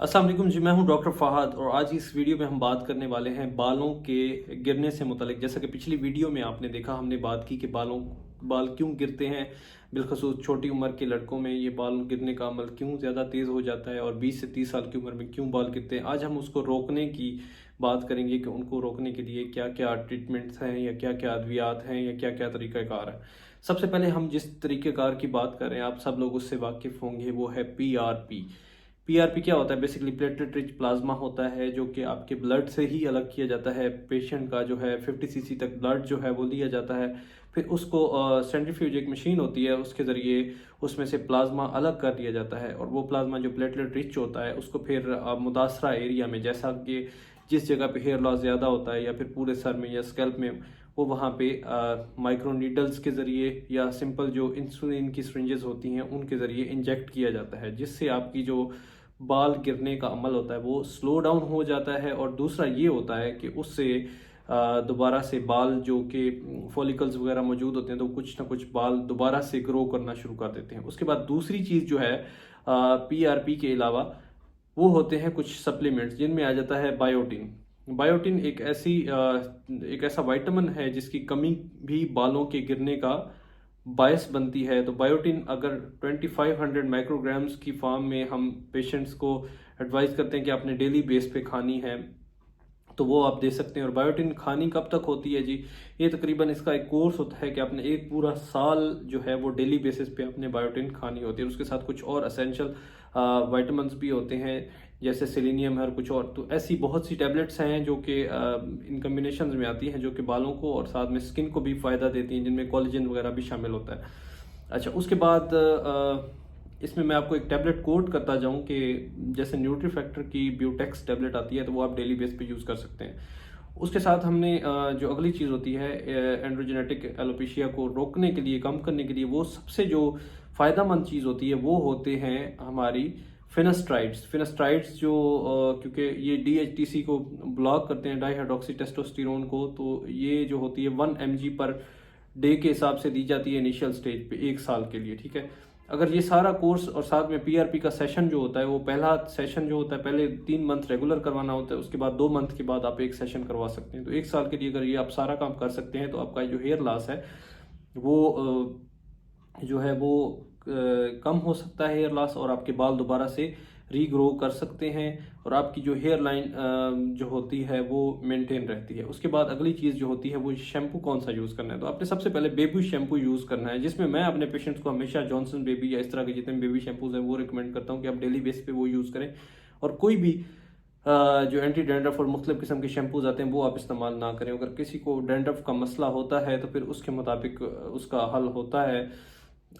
अस्सलाम वालेकुम जी, मैं हूं डॉक्टर फ़हाद और आज इस वीडियो में हम बात करने वाले हैं बालों के गिरने से मुतल्लिक। जैसा कि पिछली वीडियो में आपने देखा, हमने बात की कि बाल क्यों गिरते हैं, बिलखसूस छोटी उम्र के लड़कों में ये बाल गिरने का अमल क्यों ज़्यादा तेज़ हो जाता है और 20 से 30 साल की उम्र में क्यों बाल गिरते हैं। आज हम उसको रोकने की बात करेंगे कि उनको रोकने के लिए क्या क्या ट्रीटमेंट्स हैं या क्या क्या अद्वियात हैं या क्या क्या तरीक़ाकार है। सबसे पहले हम जिस तरीक़ेकार की बात कर रहे हैं, आप सब लोग उससे वाकिफ़ होंगे, वो है PRP। पीआरपी क्या होता है? बेसिकली प्लेटलेट रिच प्लाज्मा होता है, जो कि आपके ब्लड से ही अलग किया जाता है। पेशेंट का जो है 50 सीसी तक ब्लड जो है वो लिया जाता है, फिर उसको सेंट्रीफ्यूज एक मशीन होती है, उसके ज़रिए उसमें से प्लाज्मा अलग कर दिया जाता है और वो प्लाज्मा जो प्लेटलेट रिच होता है उसको फिर मुतासरा एरिया में, जैसा कि जिस जगह पे हेयर लॉस ज़्यादा होता है या फिर पूरे सर में या स्कैल्प में, वो वहाँ पे माइक्रो नीडल्स के ज़रिए या सिंपल जो इंसुलिन की सिरिंजेस होती हैं उनके ज़रिए इंजेक्ट किया जाता है, जिससे आपकी जो बाल गिरने का अमल होता है वो स्लो डाउन हो जाता है। और दूसरा ये होता है कि उससे दोबारा से बाल जो कि फॉलिकल्स वगैरह मौजूद होते हैं तो कुछ ना कुछ बाल दोबारा से ग्रो करना शुरू कर देते हैं। उसके बाद दूसरी चीज़ जो है पीआरपी के अलावा, वो होते हैं कुछ सप्लीमेंट्स जिनमें आ जाता है बायोटिन। बायोटिन एक ऐसा विटामिन है जिसकी कमी भी बालों के गिरने का बायस बनती है। तो बायोटिन अगर 2500 माइक्रोग्राम्स की फॉर्म में हम पेशेंट्स को एडवाइस करते हैं कि आपने डेली बेस पे खानी है, तो वो आप दे सकते हैं। और बायोटिन खानी कब तक होती है जी? ये तकरीबन इसका एक कोर्स होता है कि आपने एक पूरा साल जो है वो डेली बेसिस पे आपने बायोटिन खानी होती है। उसके साथ कुछ और असेंशियल विटामिन्स भी होते हैं, जैसे सेलेनियम है और कुछ और। तो ऐसी बहुत सी टैबलेट्स हैं जो कि इन कम्बिनेशन में आती हैं, जो कि बालों को और साथ में स्किन को भी फ़ायदा देती हैं, जिनमें कोलेजन वगैरह भी शामिल होता है। अच्छा, उसके बाद इसमें मैं आपको एक टैबलेट कोट करता जाऊं कि जैसे न्यूट्री फैक्टर की ब्यूटेक्स टैबलेट आती है, तो वो आप डेली बेस पे यूज़ कर सकते हैं। उसके साथ हमने जो अगली चीज़ होती है एंड्रोजेनेटिक एलोपेशिया को रोकने के लिए, कम करने के लिए, वो सबसे जो फ़ायदेमंद चीज़ होती है वो होते हैं हमारी फिनस्ट्राइड्स जो क्योंकि ये DHTC को ब्लॉक करते हैं, डाईहाइड्रोक्सी टेस्टोस्टेरोन को। तो ये जो होती है 1 mg पर डे के हिसाब से दी जाती है इनिशियल स्टेज पे 1 साल के लिए, ठीक है। अगर ये सारा कोर्स और साथ में पीआरपी का सेशन जो होता है, वो पहला सेशन जो होता है पहले 3 मंथ रेगुलर करवाना होता है, उसके बाद 2 मंथ के बाद आप एक सेशन करवा सकते हैं। तो 1 साल के लिए अगर ये आप सारा काम कर सकते हैं तो आपका जो हेयर लॉस है वो जो है वो कम हो सकता है, हेयर लॉस, और आपके बाल दोबारा से रीग्रो कर सकते हैं और आपकी जो हेयर लाइन जो होती है वो मेंटेन रहती है। उसके बाद अगली चीज़ जो होती है वो शैम्पू कौन सा यूज़ करना है। तो आपने सबसे पहले बेबी शैम्पू यूज़ करना है, जिसमें मैं अपने पेशेंट्स को हमेशा जॉनसन बेबी या इस तरह के जितने बेबी शैम्पूज हैं वो रिकमेंड करता हूँ कि आप डेली बेस पे वो यूज़ करें। और कोई भी जो एंटी डैंड्रफ और मुख्तलिफ किस्म के शैम्पूज आते हैं वो आप इस्तेमाल ना करें। अगर किसी को डैंड्रफ का मसला होता है तो फिर उसके मुताबिक उसका हल होता है।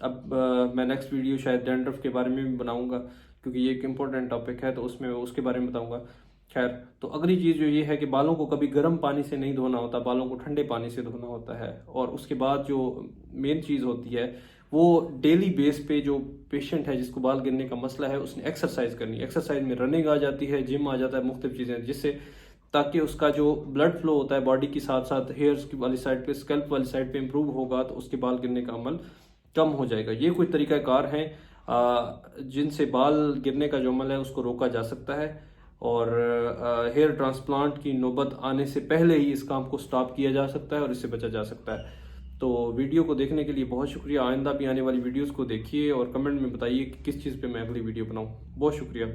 अब मैं नेक्स्ट वीडियो शायद डैंड्रफ के बारे में भी बनाऊंगा, क्योंकि ये एक इम्पोर्टेंट टॉपिक है, तो उसमें उसके बारे में बताऊंगा। खैर, तो अगली चीज़ जो ये है कि बालों को कभी गर्म पानी से नहीं धोना होता, बालों को ठंडे पानी से धोना होता है। और उसके बाद जो मेन चीज़ होती है वो डेली बेस पे जो पेशेंट है जिसको बाल गिरने का मसला है, उसने एक्सरसाइज करनी है। एक्सरसाइज में रनिंग आ जाती है, जिम आ जाता है, मुख्तलिफ चीज़ें, जिससे ताकि उसका जो ब्लड फ्लो होता है बॉडी के साथ साथ हेयर्स की वाली साइड पे, स्कैल्प वाली साइड पे इम्प्रूव होगा, तो उसके बाल गिरने का अमल कम हो जाएगा। ये कुछ तरीक़ाकार हैं जिनसे बाल गिरने का जो अमल है उसको रोका जा सकता है। और हेयर ट्रांसप्लांट की नौबत आने से पहले ही इस काम को स्टॉप किया जा सकता है और इससे बचा जा सकता है। तो वीडियो को देखने के लिए बहुत शुक्रिया। आइंदा भी आने वाली वीडियोस को देखिए और कमेंट में बताइए कि किस चीज़ पे मैं अगली वीडियो बनाऊं। बहुत शुक्रिया।